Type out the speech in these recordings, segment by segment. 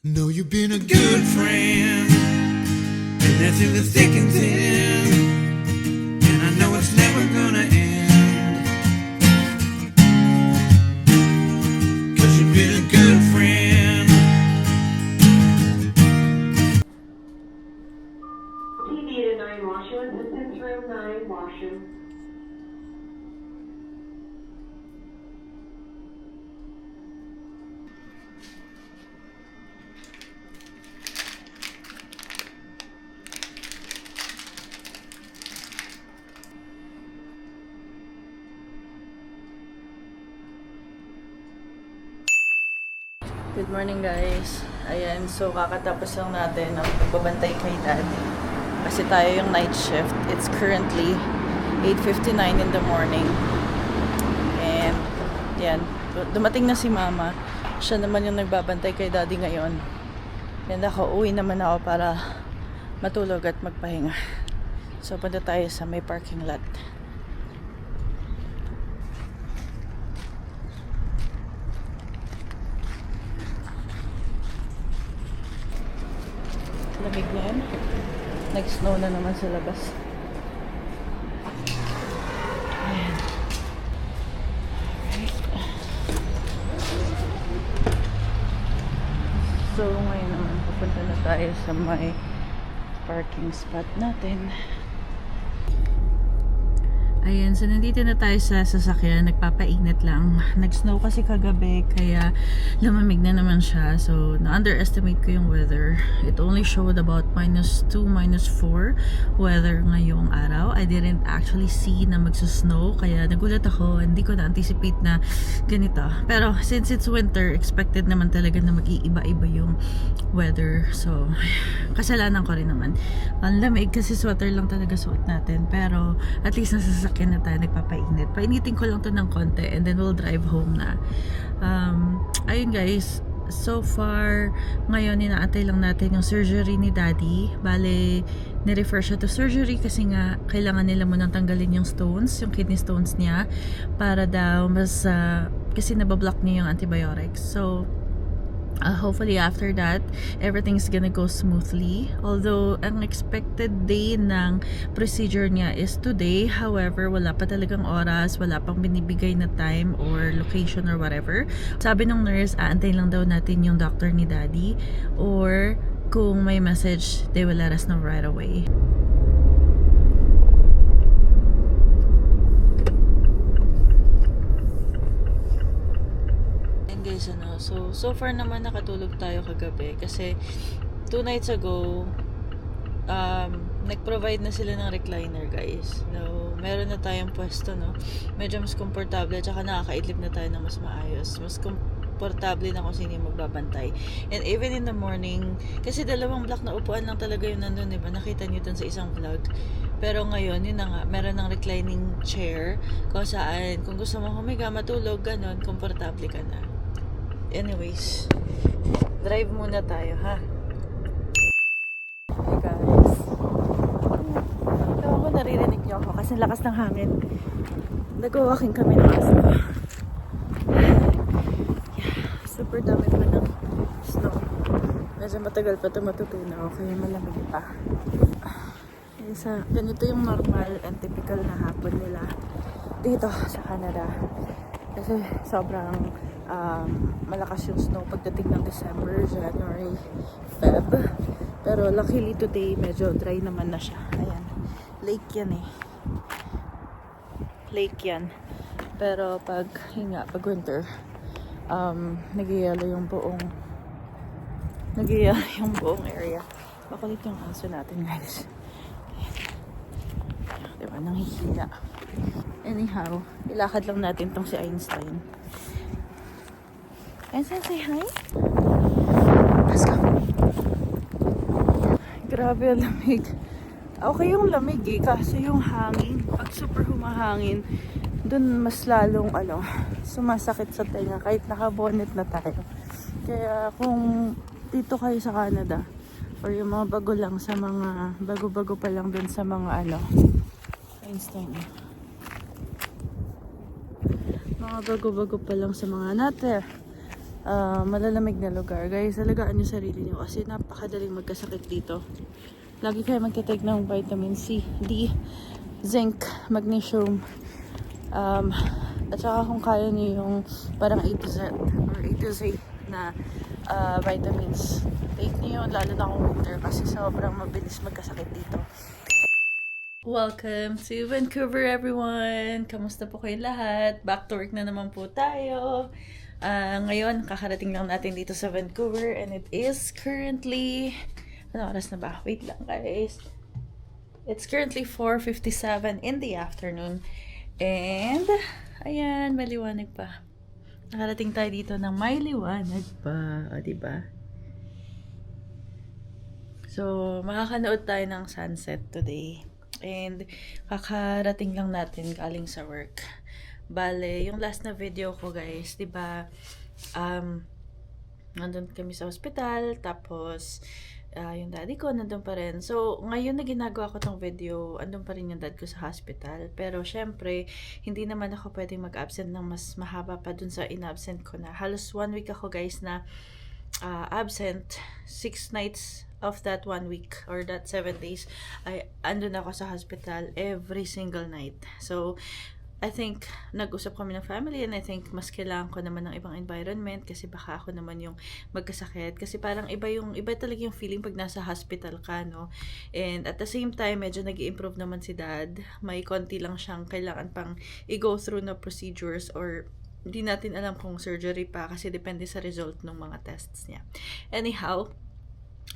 Know you've been a good friend, and that's in the thick and thin, and I know it's never gonna end, 'cause you've been a good friend. TV to 9 washroom, assistance room 9 washroom. Good morning guys. Ayan, so kakatapos lang natin ang pagbabantay kay Daddy. Kasi tayo yung night shift. It's currently 8:59 in the morning. And yan, dumating na si Mama. Siya naman yung nagbabantay kay Daddy ngayon. And ako, uwi naman ako para matulog at magpahinga. So punta tayo sa may parking lot. Lamig na yun. Nag-snow na naman sa labas. Ayan. Alright. So, ngayon naman pupunta na tayo sa may parking spot natin. Ayan, so nandito na tayo sa sasakyan, nagpapainit lang. Nag-snow kasi kagabi, kaya lumamig na naman siya. So, na-underestimate ko yung weather. It only showed about -2, -4 weather ngayong araw. I didn't actually see na magsusnow, kaya nagulat ako. Hindi ko na-anticipate na ganito. Pero, since it's winter, expected naman talaga na mag-iiba-iba yung weather. So, kasalanan ko rin naman. Ang lamig kasi sweater lang talaga suot natin. Pero, at least nasa na tayo, nagpapainit. Painitin ko lang to ng konti and then we'll drive home na. Ayun guys, so far ngayon inaantay lang natin yung surgery ni Daddy. Bale, ni-refer siya to surgery kasi nga kailangan nila munang tanggalin yung stones, yung kidney stones niya para daw mas kasi nabablock niya yung antibiotics. So hopefully after that everything's gonna go smoothly, although ang expected day ng procedure niya is today. However, wala pa talagang oras, wala pang binibigay na time or location or whatever. Sabi ng nurse, aantay lang daw natin yung doctor ni Daddy, or kung may message, they will let us know right away. Guys, so far naman nakatulog tayo kagabi kasi 2 nights ago nag-provide na sila ng recliner guys. No, meron na tayong pwesto, no, medyo mas komportable at saka nakakaidlip na tayo ng mas maayos, mas komportable na kung sino yung magbabantay. And even in the morning, kasi dalawang block na upuan lang talaga yung nandun, diba? Nakita nyo dun sa isang vlog. Pero ngayon, yun na nga, meron ng reclining chair kung saan, kung gusto mo humiga, matulog, ganon, komportable ka na. Anyways, drive muna tayo, ha? Hey guys, ewan ko naririnig niyo ako kasi lakas ng hangin. Nag-walking kami ng aso ko. Yeah, super dami pa ng snow. Medyo matagal pa ito matutunaw, kaya malamig pa. Ganito yung normal and typical na hapon nila dito sa Canada. Kasi sobrang malakas yung snow pagdating ng December, January, Feb. Pero luckily today, medyo dry naman na siya. Ayan. Lake yan eh. Lake yan. Pero pag winter, nag-yellow yung buong area. Makulit yung aso natin guys. Diba, nanghihina. Anyhow, ilakad lang natin tong si Einstein. Einstein, say hi. Let's go. Grabe ang lamig. Okay yung lamig eh, kasi yung hangin, pag super humahangin, dun mas lalong sumasakit sa tenga kahit naka-bonnet na tayo. Kaya kung dito kayo sa Canada, or yung mga bago pa lang dun sa mga Einstein, mga bago pa lang sa mga malalamig na lugar. Guys, alagaan nyo sarili nyo kasi napakadaling magkasakit dito. Lagi kayo magkatake ng vitamin C, D, zinc, magnesium, at saka kung kaya nyo yung parang A to Z or A to Z na vitamins. Take nyo yun, lalo na kung winter kasi sobrang mabilis magkasakit dito. Welcome to Vancouver, everyone! Kamusta po kayo lahat? Back to work na naman po tayo. Ngayon, kakarating lang natin dito sa Vancouver and it is currently... Ano oras na ba? Wait lang, guys. It's currently 4:57 in the afternoon. And, ayan, may liwanag pa. Nakarating tayo dito ng may liwanag pa. O, diba? So, makakanood tayo ng sunset today. And, kakarating lang natin galing sa work. Bale, yung last na video ko, guys, diba, nandun kami sa hospital, tapos, yung daddy ko nandun pa rin. So, ngayon na ginagawa ko tong video, andun pa rin yung dad ko sa hospital. Pero, syempre, hindi naman ako pwedeng mag-absent ng mas mahaba pa dun sa in-absent ko na. Halos 1 week ako, guys, na absent. 6 nights of that 1 week or that 7 days, ay andun ako sa hospital every single night. So, I think, nag-usap kami ng family and I think mas kailangan ko naman ng ibang environment kasi baka ako naman yung magkasakit. Kasi parang iba talaga yung feeling pag nasa hospital ka, no? And at the same time, medyo nag-i-improve naman si dad. May konti lang siyang kailangan pang i-go through na procedures or hindi natin alam kung surgery pa kasi depende sa result ng mga tests niya. Anyhow,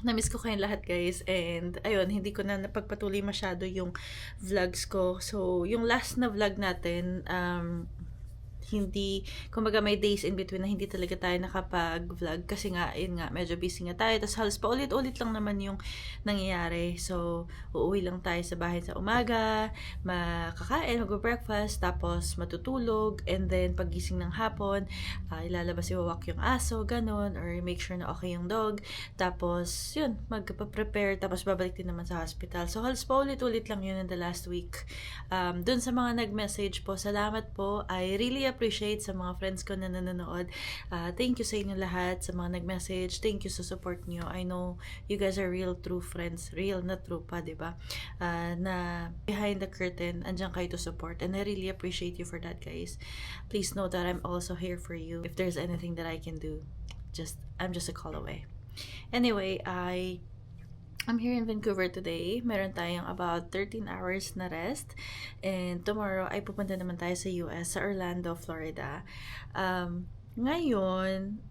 na-miss ko kayong lahat, guys, and ayun, hindi ko na napagpatuloy masyado yung vlogs ko. So, yung last na vlog natin, hindi, kumbaga may days in between na hindi talaga tayo nakapag-vlog kasi nga, yun nga, medyo busy nga tayo. Tapos halos pa ulit-ulit lang naman yung nangyayari. So, uuwi lang tayo sa bahay sa umaga, makakain, mag-breakfast, tapos matutulog, and then pagising ng hapon, ilalabas iwawak yung aso, ganun, or make sure na okay yung dog. Tapos, yun, magpa-prepare, tapos babalik din naman sa hospital. So, halos pa ulit-ulit lang yun in the last week. Dun sa mga nag-message po, salamat po. I really appreciate sa mga friends ko na nanonood. Thank you sa inyo lahat, sa mga nag-message. Thank you sa support nyo. I know you guys are real, true friends. Real na true pa, diba? Na behind the curtain, andyan kayo to support. And I really appreciate you for that, guys. Please know that I'm also here for you. If there's anything that I can do, I'm just a call away. Anyway, I'm here in Vancouver today. Meron tayong about 13 hours na rest. And tomorrow ay pupunta naman tayo sa US, sa Orlando, Florida. Ngayon,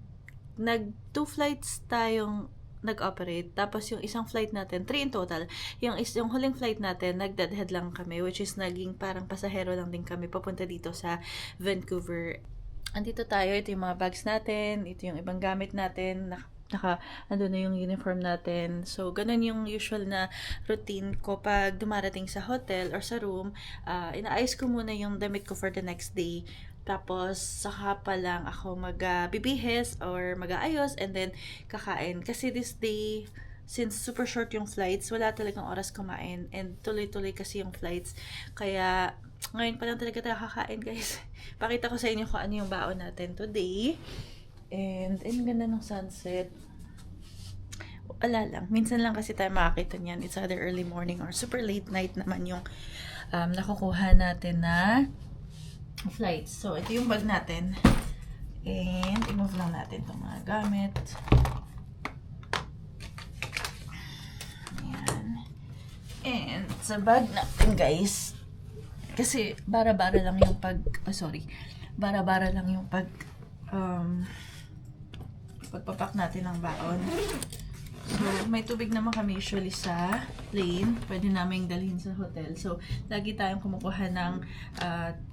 2 flights tayong nag-operate. Tapos yung isang flight natin, 3 in total. Yung huling flight natin, nag-deadhead lang kami, which is naging parang pasahero lang din kami papunta dito sa Vancouver. Andito tayo, ito yung mga bags natin, ito yung ibang gamit natin, ando na yung uniform natin. So, ganun yung usual na routine ko pag dumarating sa hotel or sa room. Inaayos ko muna yung damit ko for the next day. Tapos, saka pa lang ako magbibihis or mag-aayos and then kakain. Kasi this day, since super short yung flights, wala talagang oras kumain and tuloy-tuloy kasi yung flights. Kaya, ngayon pa lang talaga tayo kakain, guys. Pakita ko sa inyo kung ano yung baon natin today. And, ang ganda ng sunset. Wala lang. Minsan lang kasi tayo makakita niyan. It's either early morning or super late night naman yung nakukuha natin na flights. So, ito yung bag natin. And, i-move lang natin itong mga gamit. Ayan. And, sa bag natin, guys, kasi bara-bara lang yung bara-bara lang yung pagpapak natin ng baon. So, may tubig naman kami usually sa plane. Pwede naming dalhin sa hotel. So, lagi tayong kumukuha ng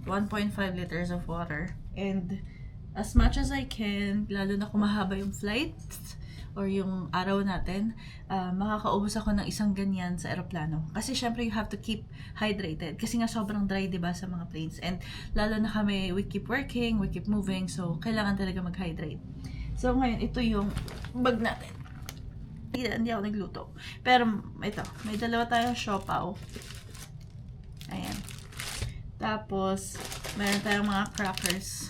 1.5 liters of water. And, as much as I can, lalo na kung mahaba yung flight or yung araw natin, makakaubos ako ng isang ganyan sa aeroplano. Kasi, syempre, you have to keep hydrated. Kasi nga, sobrang dry, diba, sa mga planes. And, lalo na kami, we keep working, we keep moving. So, kailangan talaga mag-hydrate. So, ngayon, ito yung bag natin. Hindi ako nagluto. Pero, ito. May dalawa tayong siopaw. Ayan. Tapos, meron tayong mga crackers.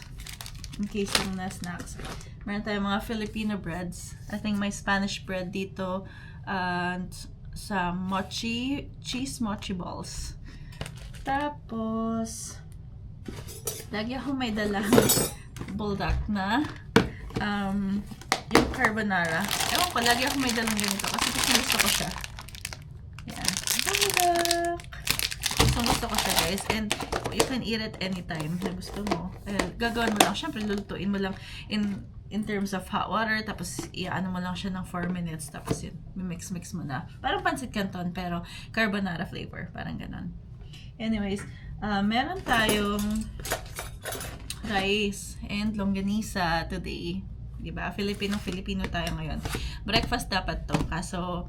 In case yung na snacks. Meron tayong mga Filipino breads. I think may Spanish bread dito. And sa cheese mochi balls. Tapos, lagi ako may dalang bulldog na yung carbonara. Ewan ko, lagi ako may dalang ganito kasi gusto ko siya. Yan. Bulldog! Gusto ko siya, guys. And you can eat it anytime na gusto mo. Gagawin mo lang. Siyempre, lulutuin mo lang in terms of hot water. Tapos, iaano mo lang siya ng 4 minutes. Tapos yun, mix mo na. Parang pancit canton, pero carbonara flavor. Parang ganon. Anyways, meron tayong rice and longganisa today. Diba? Filipino tayo ngayon. Breakfast dapat to. Kaso,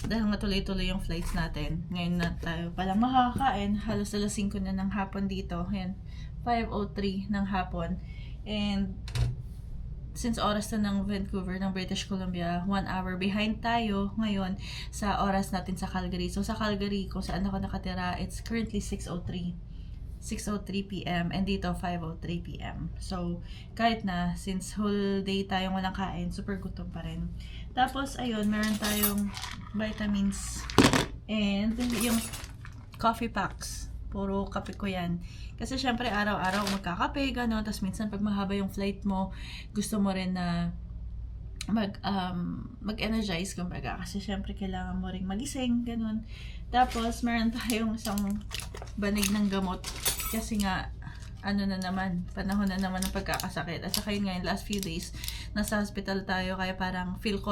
dahil nga tuloy-tuloy yung flights natin, ngayon na tayo palang makakain. Halos alas 5 na ng hapon dito. Ayan, 5:03 ng hapon. And, since oras na ng Vancouver, ng British Columbia, 1 hour behind tayo ngayon sa oras natin sa Calgary. So, sa Calgary, kung saan ako nakatira, it's currently 6:03 p.m. and dito 5:03 p.m. So, kahit na, since whole day tayong walang kain, super gutom pa rin. Tapos, ayun, meron tayong vitamins and yung coffee packs. Puro kape ko yan. Kasi syempre, araw-araw magkakape, gano'n. Tapos minsan, pag mahaba yung flight mo, gusto mo rin na mag-energize, kumbaga. Kasi syempre, kailangan mo rin magising, gano'n. Tapos, meron tayong isang banig ng gamot. Kasi nga, panahon na naman ng pagkakasakit. At saka yun nga, yung last few days, nasa hospital tayo, kaya parang feel ko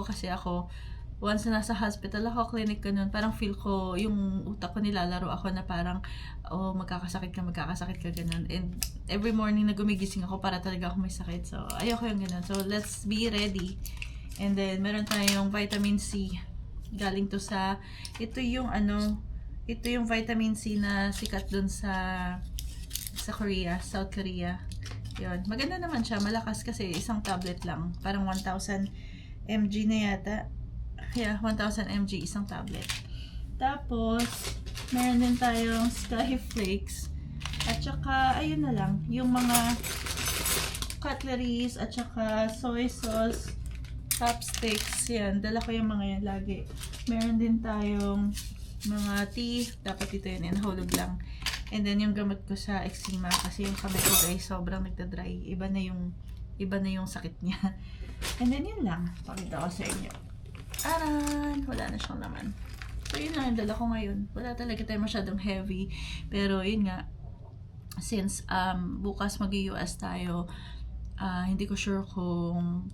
kasi ako, once na nasa hospital ako, clinic ko nun, parang feel ko, yung utak ko nilalaro ako na parang, magkakasakit ka, ganun. And every morning na gumigising ako, para talaga ako may sakit. So, ayoko yung ganun. So, let's be ready. And then, meron tayong vitamin C. Galing to sa, ito yung vitamin C na sikat dun sa Korea, South Korea. Yun. Maganda naman siya. Malakas kasi isang tablet lang. Parang 1,000 mg na yata. Yeah, 1,000 mg isang tablet. Tapos, meron din tayong Sky Flakes. At saka, ayun na lang. Yung mga cutleries at saka soy sauce, chopsticks. Yan. Dala ko yung mga yan lagi. Meron din tayong mga tea. Dapat ito yun. Nahulog lang. And then, yung gamot ko sa eczema, kasi yung kamay ko guys, sobrang nagda-dry. Iba na yung sakit niya. And then, yun lang. Pakita ko sa inyo. Aran! Wala na siyang naman. So, yun lang yung dala ko ngayon. Wala talaga tayo masyadong heavy. Pero, yun nga, since bukas mag-US tayo, hindi ko sure kung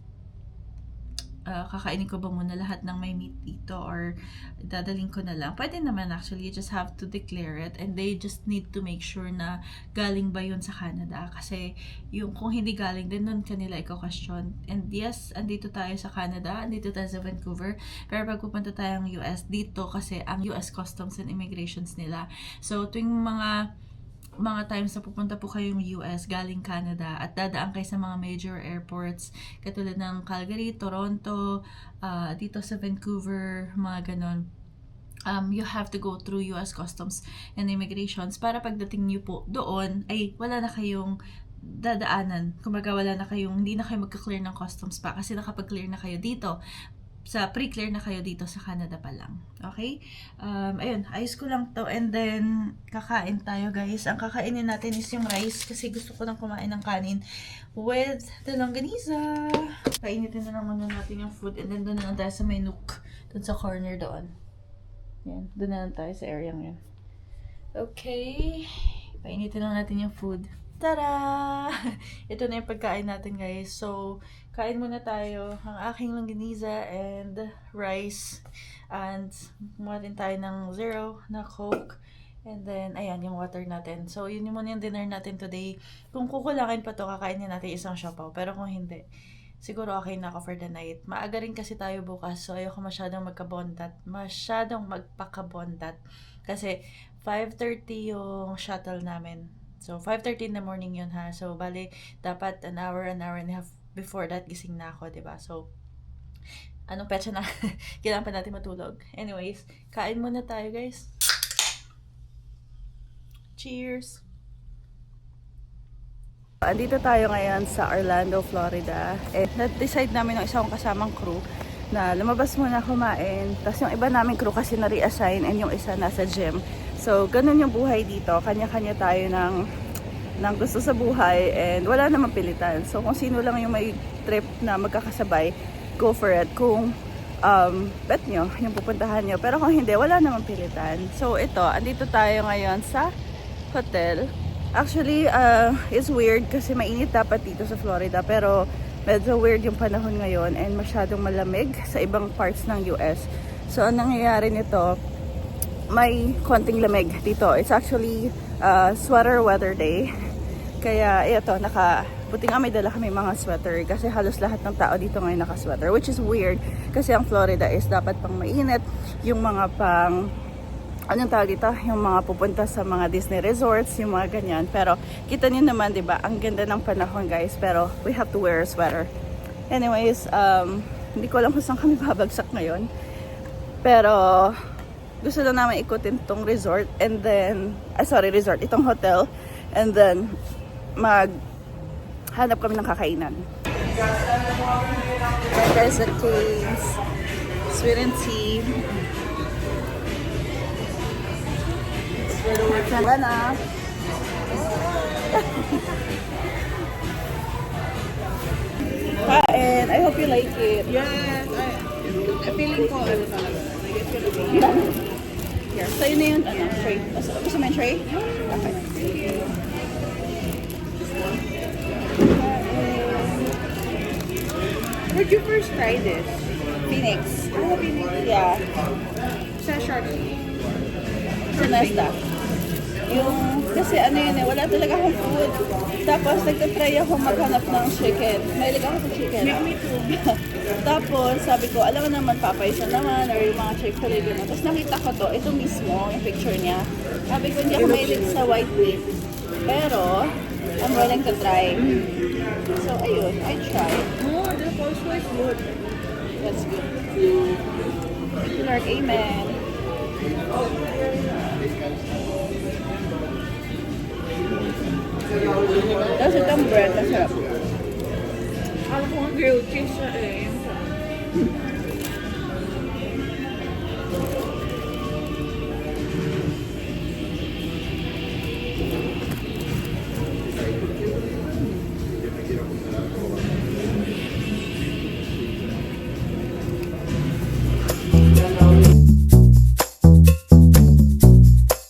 kakainin ko ba muna lahat ng may meat dito or dadaling ko na lang. Pwede naman actually, you just have to declare it and they just need to make sure na galing ba yun sa Canada. Kasi yung kung hindi galing din nun kanila question. And yes, andito tayo sa Canada, andito tayo sa Vancouver. Pero pag pupunta tayong US dito kasi ang US Customs and Immigrations nila. So tuwing mga times na pupunta po kayong US galing Canada at dadaan kayo sa mga major airports katulad ng Calgary, Toronto, dito sa Vancouver, mga ganon. You have to go through US Customs and Immigrations para pagdating nyo po doon ay wala na kayong dadaanan. Kumbaga hindi na kayo magka-clear ng customs pa kasi nakapag-clear na kayo dito. Pre-clear na kayo dito sa Canada pa lang. Okay? Ayun, ayos ko lang to. And then, kakain tayo guys. Ang kakainin natin is yung rice kasi gusto ko nang kumain ng kanin with the longganisa. Painitin na lang muna natin yung food and then doon na lang tayo sa may nook. Doon sa corner doon. Yan, doon na lang tayo sa area ngayon. Okay. Painitin lang natin yung food. Tada! Ito na yung pagkain natin guys. So, kain muna tayo. Ang aking longganisa and rice. And, kumuha din tayo ng 0 na Coke. And then, ayan, yung water natin. So, yun muna yung dinner natin today. Kung kukulangin pa to, kakainin natin isang siopaw. Pero kung hindi, siguro okay na ako for the night. Maaga rin kasi tayo bukas. So, ayoko masyadong magpakabondat. Kasi, 5:30 yung shuttle namin. So, 5:30 in the morning yun ha. So, bali, dapat an hour and a half before that, gising na ako, diba? So, anong petsa na? Kailangan pa natin matulog. Anyways, kain muna tayo, guys. Cheers! Andito tayo ngayon sa Orlando, Florida. Na-decide namin ng isang kasamang crew na lumabas muna kumain. Tapos yung iba naming crew kasi na-reassign and yung isa nasa gym. So, ganun yung buhay dito. Kanya-kanya tayo ng gusto sa buhay and wala namang pilitan. So, kung sino lang yung may trip na magkakasabay, go for it. Kung bet nyo, yung pupuntahan nyo. Pero kung hindi, wala namang pilitan. So, ito, andito tayo ngayon sa hotel. Actually, it's weird kasi mainit dapat dito sa Florida. Pero medyo weird yung panahon ngayon and masyadong malamig sa ibang parts ng US. So, ang nangyayari nito, may konting lamig dito. It's actually sweater weather day. Kaya ito, buti nga may dala kami mga sweater kasi halos lahat ng tao dito ngayon naka-sweater. Which is weird kasi ang Florida is dapat pang mainit. Yung mga anong tawag dito? Yung mga pupunta sa mga Disney resorts, yung mga ganyan. Pero kita niyo naman, di ba? Ang ganda ng panahon, guys. Pero we have to wear a sweater. Anyways, hindi ko alam kung saan kami babagsak ngayon. Pero gusto lang namin ikutin itong resort and then, itong hotel. And then, hanap kami ng kakainan. And there's the cakes, sweet and tea. Sana. Kain. I hope you like it. Yes, feeling ko ano talaga. It's gonna be Here, sa'yo na yun. Tray. Gusto mo yung tray? Okay. Where'd you first try this? Phoenix. Oh, Phoenix. Yeah. Sa Shark. Sa Nesta. Kasi ano yun wala talaga akong food. Tapos nagtatry ako maghanap ng chicken. Mahilig ako sa chicken. Me too. Tapos sabi ko, alam mo naman Popeyes naman or yung mga Chick-fil-A naman. Tapos nakita ko to, ito mismo, yung picture niya. Sabi ko, hindi ako mahilig sa white meat. Pero, I'm willing to try. So, ayun, I tried. Oh, the coleslaw is good. That's good. Thank you, Lord. Amen. Tapos itong bread, masarap. Alam ko ang grilled cheese siya eh.